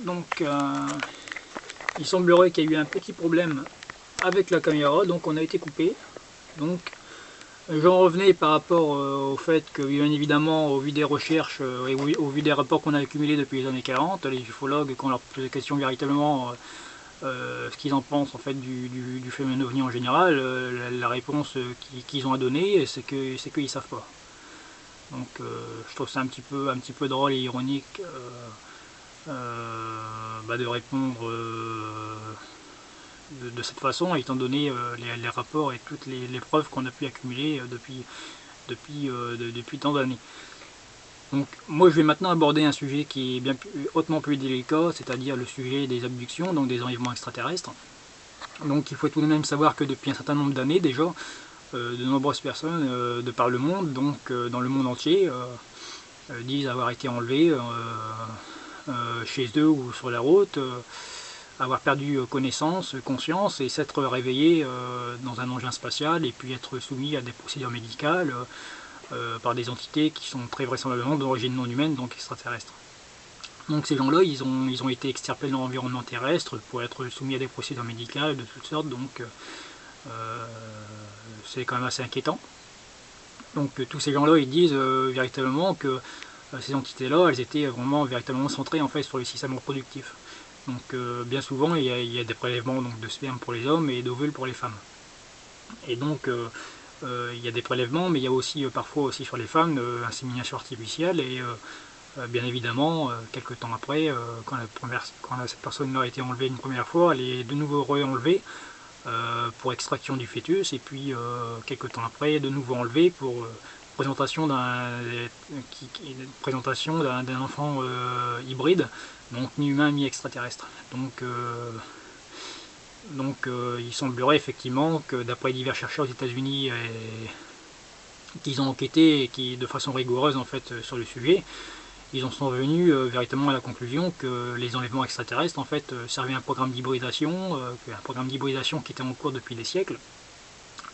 Donc il semblerait qu'il y a eu un petit problème avec la caméra, donc on a été coupé. Donc j'en revenais par rapport au fait que bien évidemment au vu des recherches et au vu des rapports qu'on a accumulés depuis les années 40, les ufologues, quand on leur pose la question véritablement ce qu'ils en pensent en fait du phénomène ovni en général, la réponse qu'ils ont à donner, c'est qu'ils ne savent pas. Donc je trouve ça un petit peu drôle et ironique de répondre de cette façon, étant donné les rapports et toutes les preuves qu'on a pu accumuler depuis tant d'années. Donc moi je vais maintenant aborder un sujet qui est bien hautement plus délicat, c'est-à-dire le sujet des abductions, donc des enlèvements extraterrestres. Donc il faut tout de même savoir que depuis un certain nombre d'années déjà, de nombreuses personnes de par le monde, donc dans le monde entier, disent avoir été enlevées chez eux ou sur la route, avoir perdu connaissance, conscience et s'être réveillés dans un engin spatial et puis être soumis à des procédures médicales par des entités qui sont très vraisemblablement d'origine non humaine, donc extraterrestres. Donc ces gens-là, ils ont été extirpés de l'environnement terrestre pour être soumis à des procédures médicales de toutes sortes, donc c'est quand même assez inquiétant. Donc tous ces gens-là, ils disent véritablement que ces entités-là, elles étaient vraiment véritablement centrées en fait sur le système reproductif. Donc bien souvent, il y a des prélèvements donc, de sperme pour les hommes et d'ovules pour les femmes. Et donc il y a des prélèvements, mais il y a aussi parfois aussi sur les femmes insémination artificielle et bien évidemment, quelques temps après, quand cette personne-là a été enlevée une première fois, elle est de nouveau re-enlevée pour extraction du fœtus, et puis quelques temps après, de nouveau enlevée pour présentation d'un enfant hybride, donc mi-humain, mi-extraterrestre. Donc il semblerait effectivement que d'après divers chercheurs aux États-Unis qu'ils ont enquêté et qui de façon rigoureuse en fait sur le sujet, ils en sont venus véritablement à la conclusion que les enlèvements extraterrestres en fait servaient à un programme d'hybridation, qui était en cours depuis des siècles.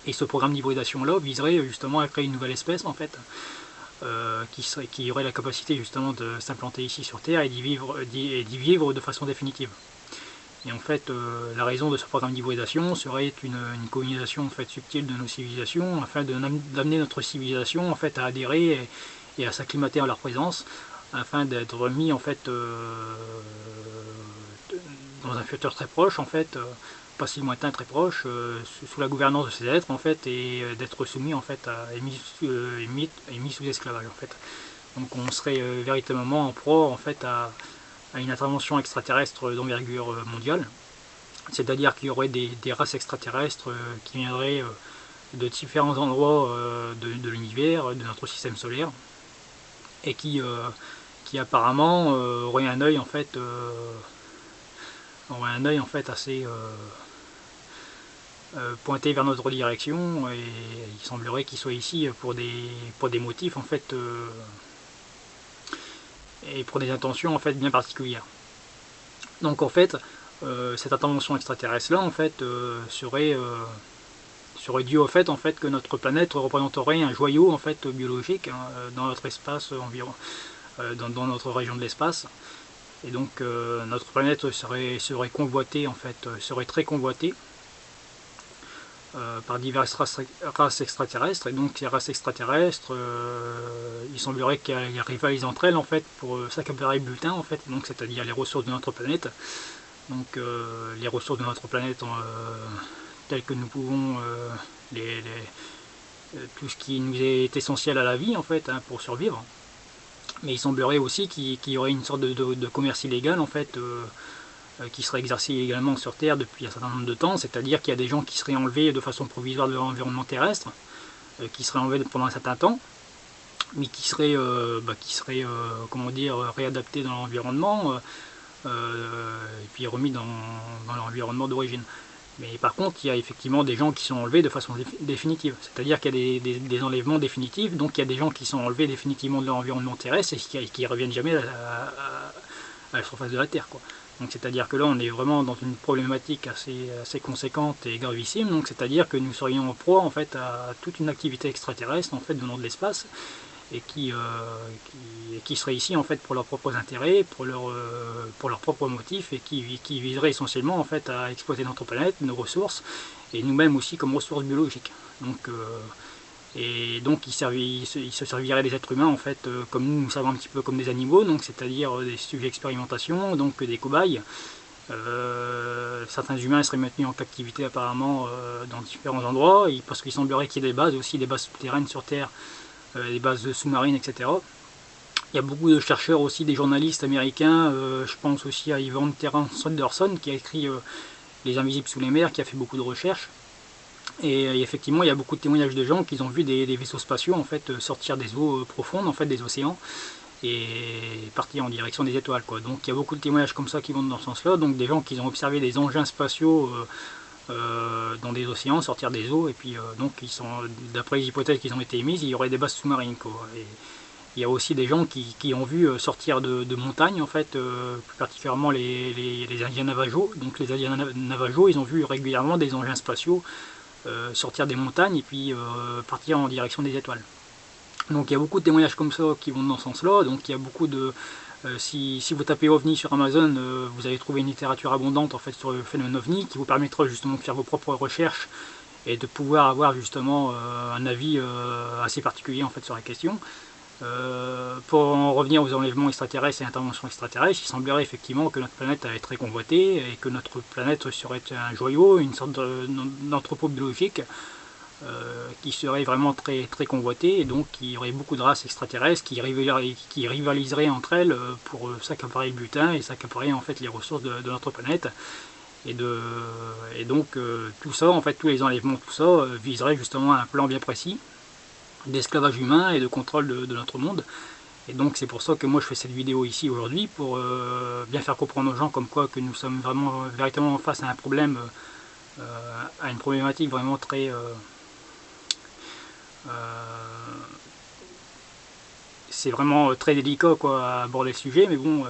Et ce programme d'hybridation là viserait justement à créer une nouvelle espèce en fait, qui aurait la capacité justement de s'implanter ici sur Terre et d'y vivre de façon définitive. Et en fait, la raison de ce programme d'hybridation serait une colonisation en fait, subtile de nos civilisations, afin d'amener notre civilisation en fait, à adhérer et à s'acclimater à leur présence, afin d'être mis en fait dans un futur très proche, en fait, pas si lointain, très proche, sous la gouvernance de ces êtres en fait, et d'être soumis en fait mis sous esclavage en fait. Donc on serait véritablement en proie en fait à une intervention extraterrestre d'envergure mondiale, c'est-à-dire qu'il y aurait des races extraterrestres qui viendraient de différents endroits de l'univers, de notre système solaire, et qui apparemment auraient un œil en fait, assez pointé vers notre direction, et il semblerait qu'ils soient ici pour des motifs en fait et pour des intentions en fait bien particulières. Donc en fait, cette intervention extraterrestre là en fait serait due au fait en fait que notre planète représenterait un joyau en fait biologique hein, dans notre espace environ, dans notre région de l'espace. Et donc notre planète serait convoitée en fait, serait très convoitée par diverses races extraterrestres, et donc ces races extraterrestres, il semblerait qu'elles rivalisent entre elles en fait pour s'accaparer le butin en fait, donc c'est-à-dire les ressources de notre planète. Donc les ressources de notre planète telles que nous pouvons tout ce qui nous est essentiel à la vie en fait hein, pour survivre. Mais il semblerait aussi qu'il y aurait une sorte de commerce illégal en fait qui serait exercé également sur Terre depuis un certain nombre de temps, c'est-à-dire qu'il y a des gens qui seraient enlevés de façon provisoire de l'environnement terrestre, qui seraient enlevés pendant un certain temps, mais qui seraient comment dire, réadaptés dans l'environnement et puis remis dans l'environnement d'origine. Mais par contre, il y a effectivement des gens qui sont enlevés de façon définitive. C'est-à-dire qu'il y a des enlèvements définitifs, donc il y a des gens qui sont enlevés définitivement de l'environnement terrestre et qui ne reviennent jamais à la surface de la Terre, quoi. Donc c'est-à-dire que là, on est vraiment dans une problématique assez conséquente et gravissime. Donc c'est-à-dire que nous serions en proie en fait à toute une activité extraterrestre en fait venant de l'espace et qui seraient ici en fait pour leurs propres intérêts, pour leurs propres motifs, et qui viseraient essentiellement en fait à exploiter notre planète, nos ressources, et nous-mêmes aussi comme ressources biologiques. Donc, ils se serviraient des êtres humains en fait comme nous servons un petit peu comme des animaux, donc c'est-à-dire des sujets d'expérimentation, donc des cobayes. Certains humains seraient maintenus en captivité apparemment dans différents endroits, parce qu'il semblerait qu'il y ait des bases aussi, des bases souterraines sur Terre, des bases sous-marines, etc. Il y a beaucoup de chercheurs aussi, des journalistes américains, je pense aussi à Ivan Terence Sanderson qui a écrit Les Invisibles sous les mers, qui a fait beaucoup de recherches. Et effectivement, il y a beaucoup de témoignages de gens qui ont vu des vaisseaux spatiaux en fait sortir des eaux profondes, en fait des océans, et partir en direction des étoiles, quoi. Donc il y a beaucoup de témoignages comme ça qui vont dans ce sens-là, donc des gens qui ont observé des engins spatiaux dans des océans sortir des eaux, et puis donc ils sont, d'après les hypothèses qui ont été émises, il y aurait des bases sous-marines, quoi. Et il y a aussi des gens qui ont vu sortir de montagnes, en fait, plus particulièrement les Indiens Navajo. Donc les Indiens Navajo, ils ont vu régulièrement des engins spatiaux sortir des montagnes et puis partir en direction des étoiles. Donc il y a beaucoup de témoignages comme ça qui vont dans ce sens-là. Donc il y a beaucoup de... si vous tapez OVNI sur Amazon, vous allez trouver une littérature abondante en fait sur le phénomène OVNI qui vous permettra justement de faire vos propres recherches et de pouvoir avoir justement un avis assez particulier en fait sur la question. Pour en revenir aux enlèvements extraterrestres et interventions extraterrestres, il semblerait effectivement que notre planète est très convoitée et que notre planète serait un joyau, une sorte d'entrepôt biologique qui serait vraiment très convoité, et donc il y aurait beaucoup de races extraterrestres qui rivaliseraient entre elles pour s'accaparer le butin et s'accaparer en fait les ressources de notre planète. Et donc tout ça, en fait, tous les enlèvements, tout ça viserait justement à un plan bien précis d'esclavage humain et de contrôle de notre monde. Et donc c'est pour ça que moi je fais cette vidéo ici aujourd'hui, pour bien faire comprendre aux gens comme quoi que nous sommes véritablement face à un problème, à une problématique vraiment très... c'est vraiment très délicat quoi, à aborder le sujet, mais bon,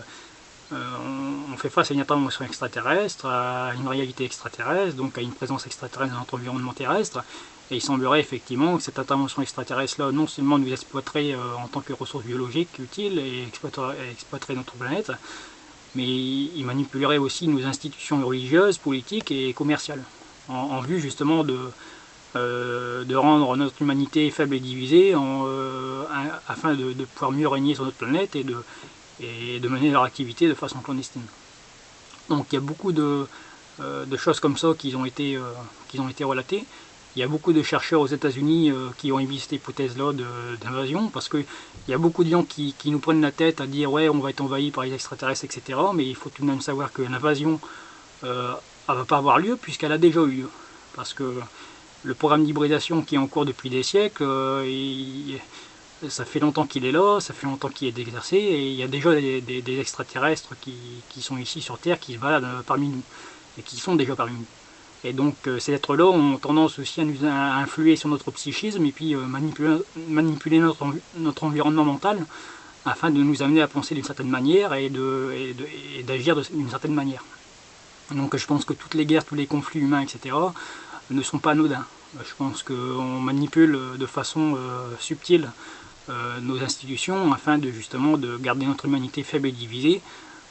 on fait face à une intervention extraterrestre, à une réalité extraterrestre, donc à une présence extraterrestre dans notre environnement terrestre. Et il semblerait effectivement que cette intervention extraterrestre-là, non seulement nous exploiterait en tant que ressources biologiques utiles et exploiterait notre planète, mais il manipulerait aussi nos institutions religieuses, politiques et commerciales, en vue justement de rendre notre humanité faible et divisée, afin de pouvoir mieux régner sur notre planète et de mener leur activité de façon clandestine. Donc il y a beaucoup de choses comme ça qui ont été relatées. Il y a beaucoup de chercheurs aux États-Unis qui ont émis cette hypothèse-là d'invasion, parce qu'il y a beaucoup de gens qui nous prennent la tête à dire ouais, on va être envahi par les extraterrestres, etc. Mais il faut tout de même savoir que l'invasion ne va pas avoir lieu, puisqu'elle a déjà eu lieu. Parce que le programme d'hybridation qui est en cours depuis des siècles, ça fait longtemps qu'il est là, ça fait longtemps qu'il est exercé, et il y a déjà des extraterrestres qui sont ici sur Terre, qui se baladent parmi nous, et qui sont déjà parmi nous. Et donc ces êtres-là ont tendance aussi à influer sur notre psychisme et puis manipuler notre environnement mental afin de nous amener à penser d'une certaine manière et d'agir d'une certaine manière. Donc je pense que toutes les guerres, tous les conflits humains, etc. ne sont pas anodins. Je pense qu'on manipule de façon subtile nos institutions afin justement de garder notre humanité faible et divisée,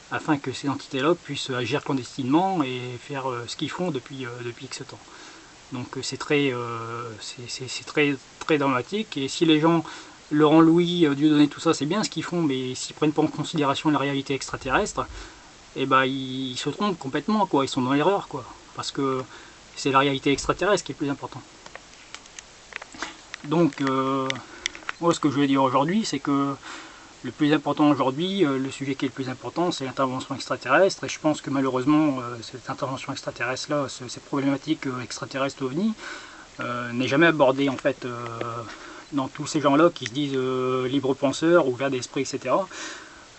afin que ces entités-là puissent agir clandestinement et faire ce qu'ils font depuis X temps. Donc c'est très dramatique, et si les gens, Laurent Louis, Dieudonné, tout ça, c'est bien ce qu'ils font, mais s'ils ne prennent pas en considération la réalité extraterrestre, et ben ils se trompent complètement, quoi. Ils sont dans l'erreur, quoi, parce que c'est la réalité extraterrestre qui est plus importante. Donc moi ce que je veux dire aujourd'hui, c'est que le plus important aujourd'hui, le sujet qui est le plus important, c'est l'intervention extraterrestre, et je pense que malheureusement cette intervention extraterrestre-là, cette problématique extraterrestre OVNI, n'est jamais abordée en fait dans tous ces gens-là qui se disent libres penseurs, ouverts d'esprit, etc.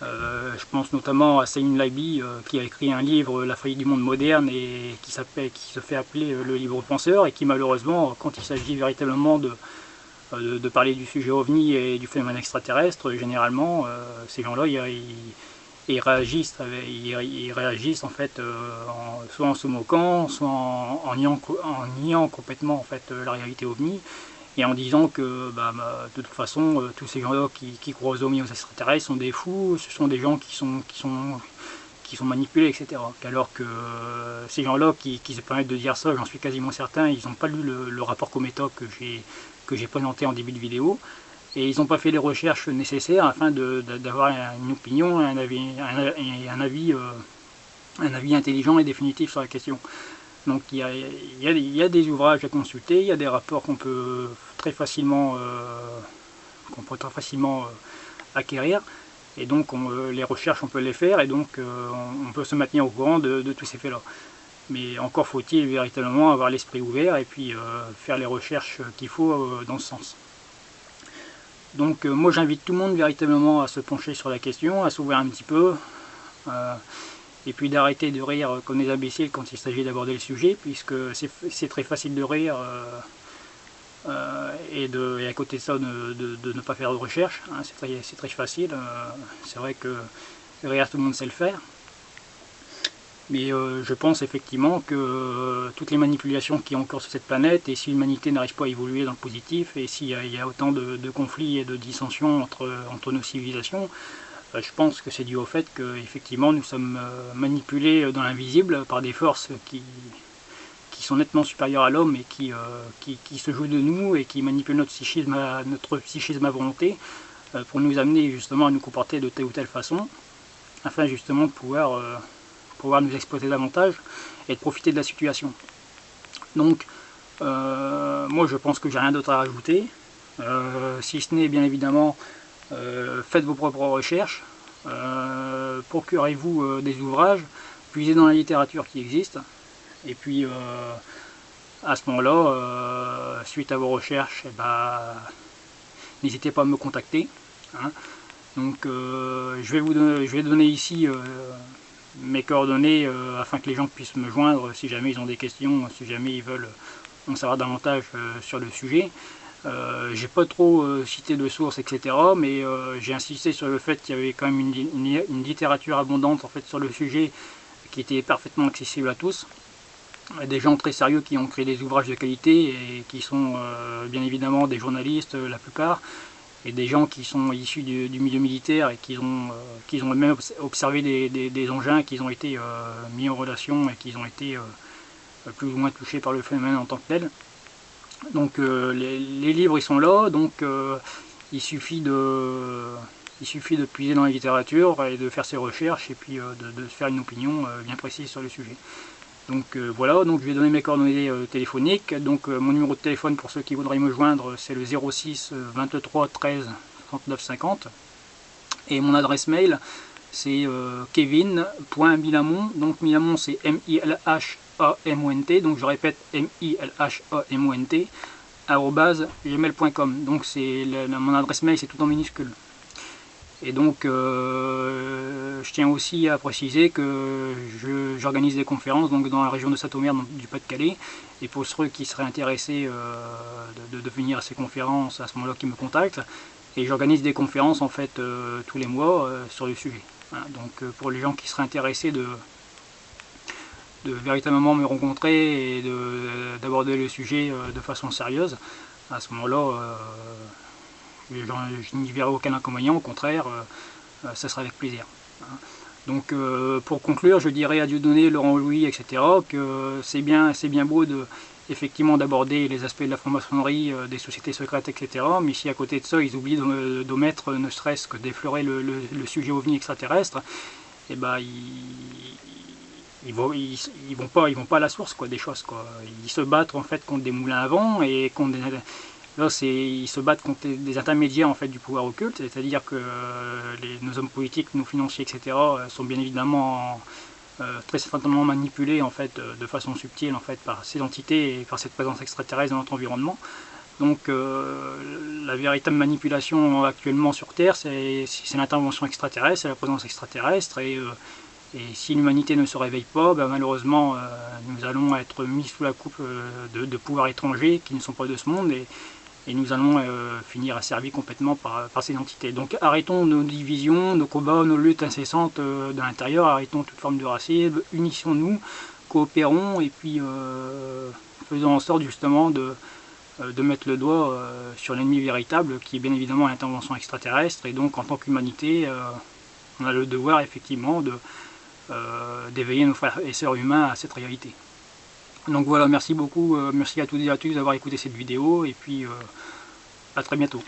Je pense notamment à Saïm Labi qui a écrit un livre, La faillite du monde moderne, et qui se fait appeler le libre penseur, et qui malheureusement, quand il s'agit véritablement de parler du sujet OVNI et du phénomène extraterrestre, généralement ces gens-là ils réagissent en fait soit en se moquant, soit en niant complètement en fait la réalité OVNI, et en disant que de toute façon tous ces gens-là qui croient aux ovnis, aux extraterrestres sont des fous, ce sont des gens qui sont manipulés, etc. Alors que ces gens-là qui se permettent de dire ça, j'en suis quasiment certain, ils n'ont pas lu le rapport Cometa que j'ai présenté en début de vidéo, et ils n'ont pas fait les recherches nécessaires afin d'avoir une opinion, un avis intelligent et définitif sur la question. Donc il y a des ouvrages à consulter, il y a des rapports qu'on peut très facilement acquérir, et donc les recherches on peut les faire, et donc on peut se maintenir au courant de tous ces faits-là. Mais encore faut-il véritablement avoir l'esprit ouvert et puis faire les recherches qu'il faut dans ce sens. Donc moi j'invite tout le monde véritablement à se pencher sur la question, à s'ouvrir un petit peu, et puis d'arrêter de rire comme des imbéciles quand il s'agit d'aborder le sujet, puisque c'est très facile de rire et à côté de ça de ne pas faire de recherche, hein, c'est très facile, c'est vrai que rire tout le monde sait le faire. Mais je pense effectivement que toutes les manipulations qu'il y a encore sur cette planète, et si l'humanité n'arrive pas à évoluer dans le positif, et s'il y a autant de conflits et de dissensions entre nos civilisations, je pense que c'est dû au fait qu'effectivement nous sommes manipulés dans l'invisible par des forces qui sont nettement supérieures à l'homme et qui se jouent de nous et qui manipulent notre psychisme à volonté pour nous amener justement à nous comporter de telle ou telle façon, afin justement de pouvoir nous exploiter davantage et de profiter de la situation. Donc moi je pense que j'ai rien d'autre à rajouter, si ce n'est bien évidemment faites vos propres recherches, procurez-vous des ouvrages, puisez dans la littérature qui existe, et puis à ce moment-là, suite à vos recherches, n'hésitez pas à me contacter, hein. Donc je vais donner ici mes coordonnées afin que les gens puissent me joindre si jamais ils ont des questions, si jamais ils veulent en savoir davantage sur le sujet. J'ai pas trop cité de sources, etc. Mais j'ai insisté sur le fait qu'il y avait quand même une littérature abondante en fait sur le sujet qui était parfaitement accessible à tous. Des gens très sérieux qui ont créé des ouvrages de qualité et qui sont bien évidemment des journalistes la plupart, et des gens qui sont issus du milieu militaire et qui ont même observé des engins qui ont été mis en relation et qui ont été plus ou moins touchés par le phénomène en tant que tel. Donc les livres ils sont là, donc il suffit de puiser dans la littérature et de faire ses recherches et puis de se faire une opinion bien précise sur le sujet. Donc voilà, donc je vais donner mes coordonnées téléphoniques. Donc mon numéro de téléphone pour ceux qui voudraient me joindre, c'est le 06 23 13 39 50. Et mon adresse mail, c'est kevin.milamont. Donc Milamont c'est M-I-L-H-A-M-O-N-T. Donc je répète M-I-L-H-A-M-O-N-T @gmail.com. Donc c'est mon adresse mail, c'est tout en minuscule. Et donc je tiens aussi à préciser que j'organise des conférences donc dans la région de Saint-Omer du Pas-de-Calais, et pour ceux qui seraient intéressés de venir à ces conférences, à ce moment-là qui me contactent, et j'organise des conférences en fait tous les mois sur le sujet. Voilà, donc pour les gens qui seraient intéressés de véritablement me rencontrer et d'aborder le sujet de façon sérieuse, à ce moment-là je n'y verrai aucun inconvénient, au contraire, ça sera avec plaisir. Donc pour conclure, je dirais à Dieudonné, Laurent Louis, etc. que c'est bien beau effectivement d'aborder les aspects de la franc-maçonnerie, des sociétés secrètes, etc. Mais si à côté de ça, ils oublient d'omettre ne serait-ce que d'effleurer le sujet ovni extraterrestre, et ils vont pas à la source des choses, quoi. Ils se battent en fait contre des moulins à vent et contre là, ils se battent contre des intermédiaires en fait du pouvoir occulte, c'est-à-dire que nos hommes politiques, nos financiers, etc. sont bien évidemment très certainement manipulés en fait de façon subtile en fait par ces entités et par cette présence extraterrestre dans notre environnement. Donc la véritable manipulation actuellement sur Terre, c'est l'intervention extraterrestre, c'est la présence extraterrestre, et si l'humanité ne se réveille pas, malheureusement nous allons être mis sous la coupe de pouvoirs étrangers qui ne sont pas de ce monde, et nous allons finir asservis complètement par ces entités. Donc arrêtons nos divisions, nos combats, nos luttes incessantes de l'intérieur, arrêtons toute forme de racisme, unissons-nous, coopérons, et puis faisons en sorte justement de mettre le doigt sur l'ennemi véritable, qui est bien évidemment l'intervention extraterrestre, et donc en tant qu'humanité, on a le devoir effectivement d'éveiller nos frères et sœurs humains à cette réalité. Donc voilà, merci beaucoup, merci à toutes et à tous d'avoir écouté cette vidéo, et puis à très bientôt.